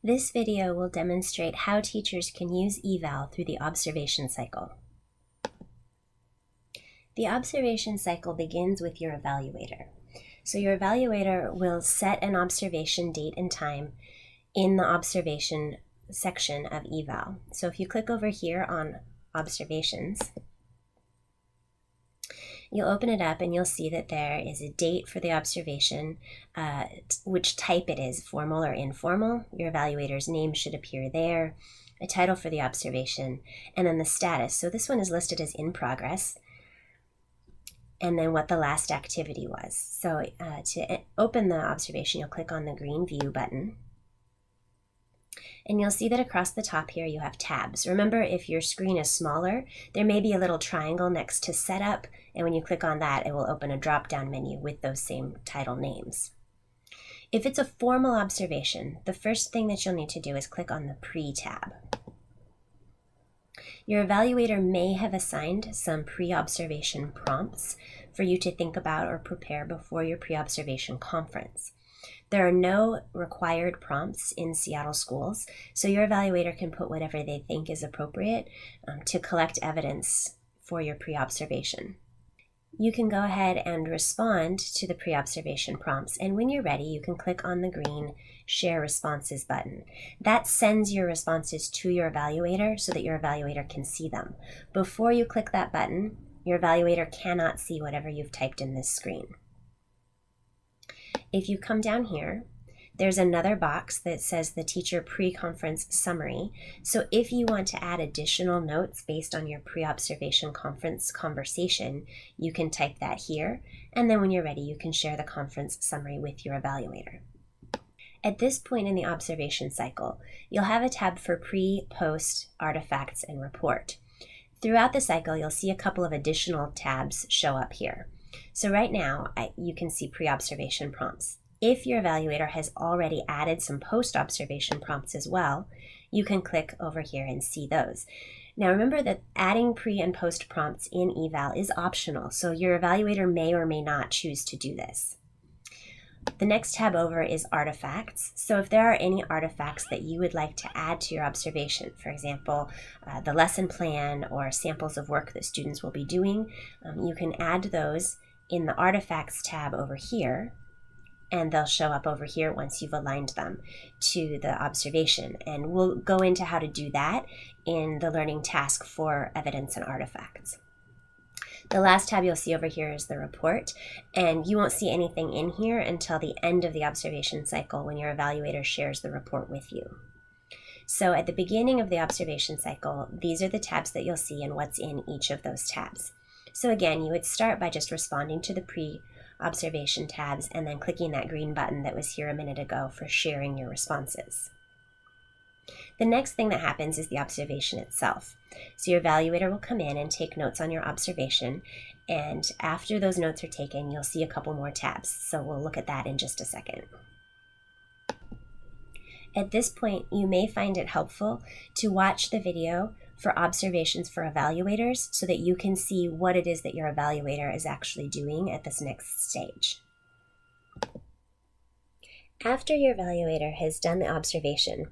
This video will demonstrate how teachers can use eVAL through the observation cycle. The observation cycle begins with your evaluator. So your evaluator will set an observation date and time in the observation section of eVAL. So if you click over here on observations, you'll open it up and you'll see that there is a date for the observation, which type it is, formal or informal. Your evaluator's name should appear there, a title for the observation, and then the status. So this one is listed as in progress, and then what the last activity was. So to open the observation, you'll click on the green View button. And you'll see that across the top here you have tabs. Remember, if your screen is smaller, there may be a little triangle next to Setup, and when you click on that, it will open a drop-down menu with those same title names. If it's a formal observation, the first thing that you'll need to do is click on the Pre tab. Your evaluator may have assigned some pre-observation prompts for you to think about or prepare before your pre-observation conference. There are no required prompts in Seattle schools, so your evaluator can put whatever they think is appropriate to collect evidence for your pre-observation. You can go ahead and respond to the pre-observation prompts, and when you're ready, you can click on the green Share Responses button. That sends your responses to your evaluator so that your evaluator can see them. Before you click that button, your evaluator cannot see whatever you've typed in this screen. If you come down here, there's another box that says the teacher pre-conference summary. So if you want to add additional notes based on your pre-observation conference conversation, you can type that here. And then when you're ready, you can share the conference summary with your evaluator. At this point in the observation cycle, you'll have a tab for pre, post, artifacts, and report. Throughout the cycle, you'll see a couple of additional tabs show up here. So right now, you can see pre-observation prompts. If your evaluator has already added some post-observation prompts as well, you can click over here and see those. Now remember that adding pre and post prompts in eVAL is optional, so your evaluator may or may not choose to do this. The next tab over is artifacts. So if there are any artifacts that you would like to add to your observation, for example, the lesson plan or samples of work that students will be doing, you can add those in the artifacts tab over here, and they'll show up over here once you've aligned them to the observation. And we'll go into how to do that in the learning task for evidence and artifacts. The last tab you'll see over here is the report, and you won't see anything in here until the end of the observation cycle when your evaluator shares the report with you. So at the beginning of the observation cycle, these are the tabs that you'll see and what's in each of those tabs. So again, you would start by just responding to the pre-observation tabs and then clicking that green button that was here a minute ago for sharing your responses. The next thing that happens is the observation itself. So your evaluator will come in and take notes on your observation, and after those notes are taken, you'll see a couple more tabs. So we'll look at that in just a second. At this point, you may find it helpful to watch the video for observations for evaluators so that you can see what it is that your evaluator is actually doing at this next stage. After your evaluator has done the observation,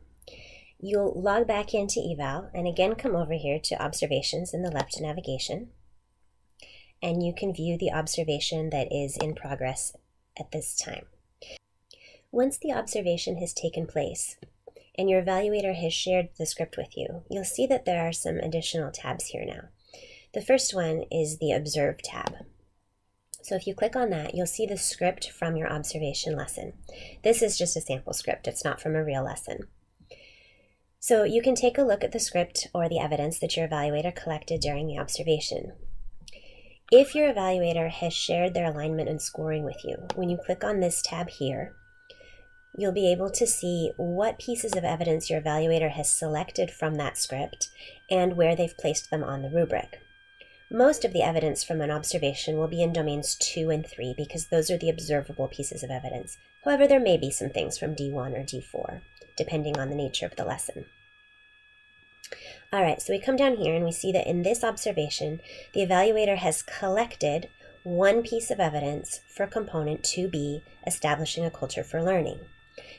you'll log back into eVAL and again come over here to observations in the left navigation, and you can view the observation that is in progress at this time. Once the observation has taken place and your evaluator has shared the script with you, you'll see that there are some additional tabs here now. The first one is the Observe tab. So if you click on that, you'll see the script from your observation lesson. This is just a sample script. It's not from a real lesson. So you can take a look at the script or the evidence that your evaluator collected during the observation. If your evaluator has shared their alignment and scoring with you, when you click on this tab here, you'll be able to see what pieces of evidence your evaluator has selected from that script and where they've placed them on the rubric. Most of the evidence from an observation will be in domains 2 and 3 because those are the observable pieces of evidence. However, there may be some things from D1 or D4, depending on the nature of the lesson. All right, so we come down here and we see that in this observation, the evaluator has collected one piece of evidence for component 2B, establishing a culture for learning.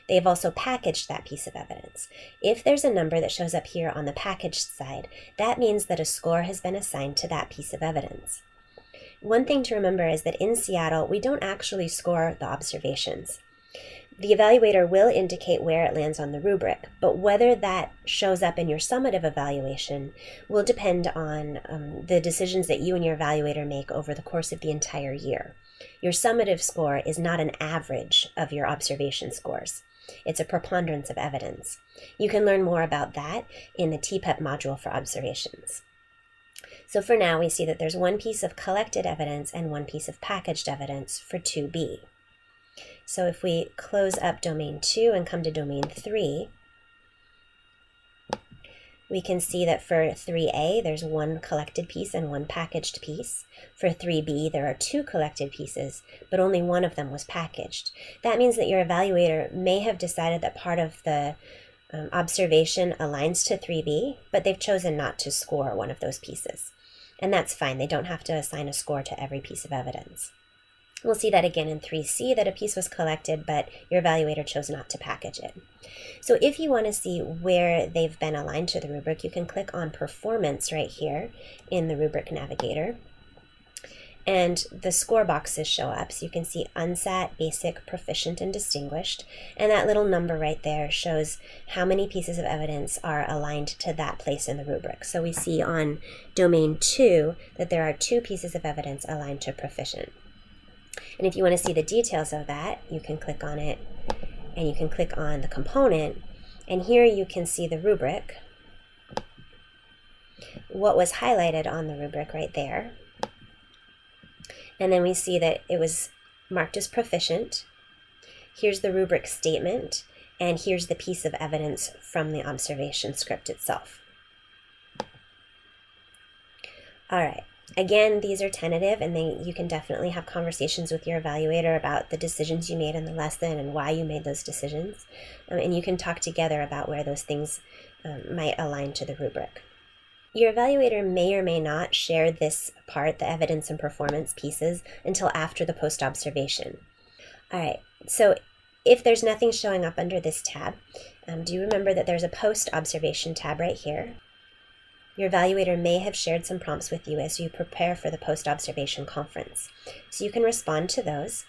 They've also packaged that piece of evidence. If there's a number that shows up here on the packaged side, that means that a score has been assigned to that piece of evidence. One thing to remember is that in Seattle, we don't actually score the observations. The evaluator will indicate where it lands on the rubric, but whether that shows up in your summative evaluation will depend on the decisions that you and your evaluator make over the course of the entire year. Your summative score is not an average of your observation scores. It's a preponderance of evidence. You can learn more about that in the TPEP module for observations. So for now, we see that there's one piece of collected evidence and one piece of packaged evidence for 2B. So if we close up domain 2 and come to domain 3, we can see that for 3A, there's one collected piece and one packaged piece. For 3B, there are two collected pieces, but only one of them was packaged. That means that your evaluator may have decided that part of the observation aligns to 3B, but they've chosen not to score one of those pieces. And that's fine. They don't have to assign a score to every piece of evidence. We'll see that again in 3C, that a piece was collected, but your evaluator chose not to package it. So if you want to see where they've been aligned to the rubric, you can click on Performance right here in the Rubric Navigator. And the score boxes show up. So you can see Unsat, Basic, Proficient, and Distinguished. And that little number right there shows how many pieces of evidence are aligned to that place in the rubric. So we see on Domain 2 that there are 2 pieces of evidence aligned to Proficient. And if you want to see the details of that, you can click on it and you can click on the component. And here you can see the rubric, what was highlighted on the rubric right there. And then we see that it was marked as proficient. Here's the rubric statement, and here's the piece of evidence from the observation script itself. All right. Again, these are tentative, and you can definitely have conversations with your evaluator about the decisions you made in the lesson and why you made those decisions. And you can talk together about where those things might align to the rubric. Your evaluator may or may not share this part, the evidence and performance pieces, until after the post-observation. All right, so if there's nothing showing up under this tab, do you remember that there's a post-observation tab right here? Your evaluator may have shared some prompts with you as you prepare for the post-observation conference. So you can respond to those,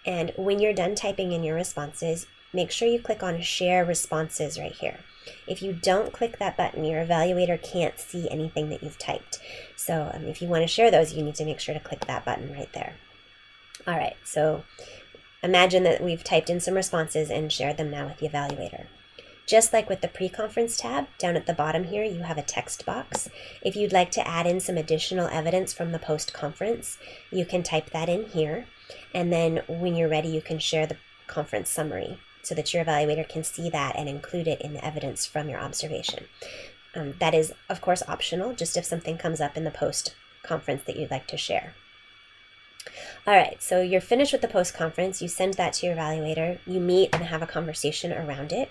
and when you're done typing in your responses, make sure you click on Share Responses right here. If you don't click that button, your evaluator can't see anything that you've typed. So if you want to share those, you need to make sure to click that button right there. All right, so imagine that we've typed in some responses and shared them now with the evaluator. Just like with the pre-conference tab, down at the bottom here, you have a text box. If you'd like to add in some additional evidence from the post-conference, you can type that in here. And then when you're ready, you can share the conference summary so that your evaluator can see that and include it in the evidence from your observation. That is, of course, optional, just if something comes up in the post-conference that you'd like to share. All right, so you're finished with the post-conference. You send that to your evaluator. You meet and have a conversation around it.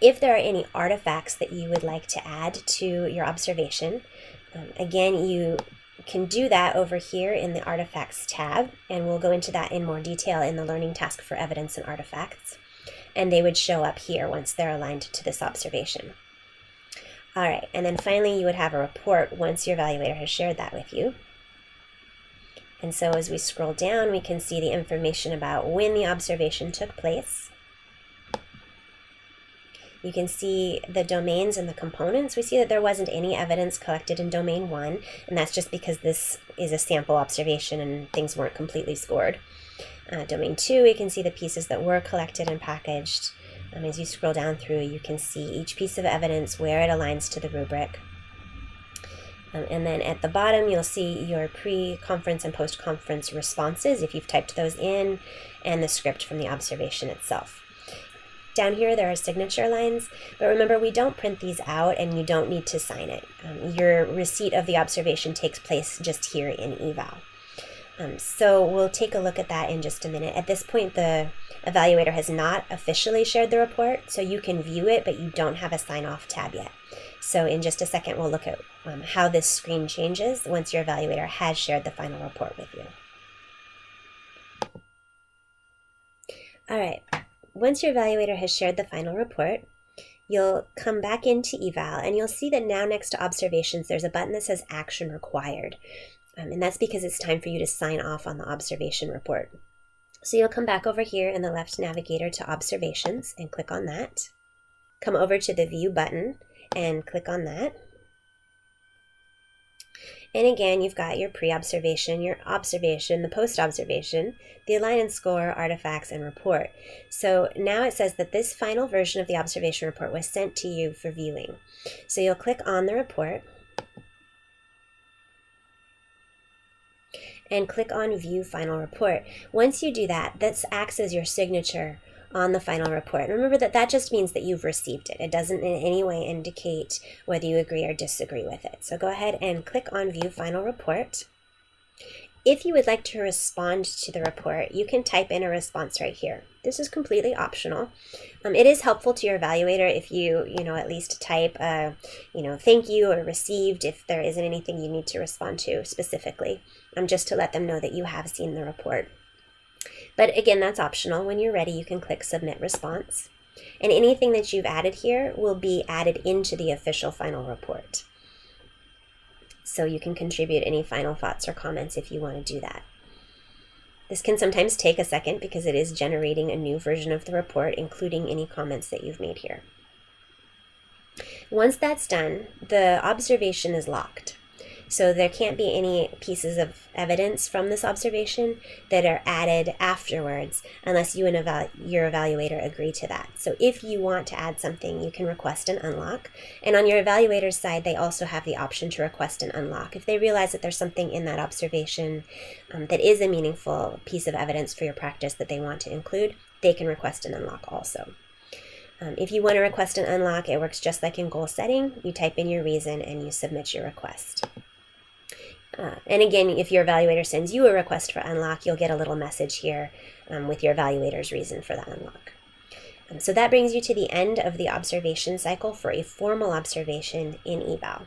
If there are any artifacts that you would like to add to your observation, again, you can do that over here in the Artifacts tab, and we'll go into that in more detail in the Learning Task for Evidence and Artifacts, and they would show up here once they're aligned to this observation. All right, and then finally you would have a report once your evaluator has shared that with you. And so as we scroll down, we can see the information about when the observation took place. You can see the domains and the components. We see that there wasn't any evidence collected in domain 1, and that's just because this is a sample observation and things weren't completely scored. Domain 2, we can see the pieces that were collected and packaged. As you scroll down through, you can see each piece of evidence, where it aligns to the rubric. And then at the bottom, you'll see your pre-conference and post-conference responses, if you've typed those in, and the script from the observation itself. Down here, there are signature lines, but remember, we don't print these out and you don't need to sign it. Your receipt of the observation takes place just here in eVAL. So we'll take a look at that in just a minute. At this point, the evaluator has not officially shared the report, so you can view it, but you don't have a sign-off tab yet. So in just a second, we'll look at how this screen changes once your evaluator has shared the final report with you. All right, once your evaluator has shared the final report, you'll come back into eVAL and you'll see that now next to observations, there's a button that says action required. And that's because it's time for you to sign off on the observation report. So you'll come back over here in the left navigator to observations and click on that. Come over to the view button and click on that. And again, you've got your pre-observation, your observation, the post-observation, the align and score, artifacts, and report. So now it says that this final version of the observation report was sent to you for viewing. So you'll click on the report and click on View Final Report. Once you do that, this acts as your signature on the final report. Remember that just means that you've received it. It doesn't in any way indicate whether you agree or disagree with it. So go ahead and click on View Final Report. If you would like to respond to the report, you can type in a response right here. This is completely optional. It is helpful to your evaluator if you at least type thank you or received if there isn't anything you need to respond to specifically, just to let them know that you have seen the report. But again, that's optional. When you're ready, you can click Submit Response. And anything that you've added here will be added into the official final report. So you can contribute any final thoughts or comments if you want to do that. This can sometimes take a second because it is generating a new version of the report, including any comments that you've made here. Once that's done, the observation is locked. So there can't be any pieces of evidence from this observation that are added afterwards unless you and your evaluator agree to that. So if you want to add something, you can request an unlock. And on your evaluator's side, they also have the option to request an unlock. If they realize that there's something in that observation that is a meaningful piece of evidence for your practice that they want to include, they can request an unlock also. If you want to request an unlock, it works just like in goal setting. You type in your reason and you submit your request. And again, if your evaluator sends you a request for unlock, you'll get a little message here with your evaluator's reason for the unlock. So that brings you to the end of the observation cycle for a formal observation in eVAL.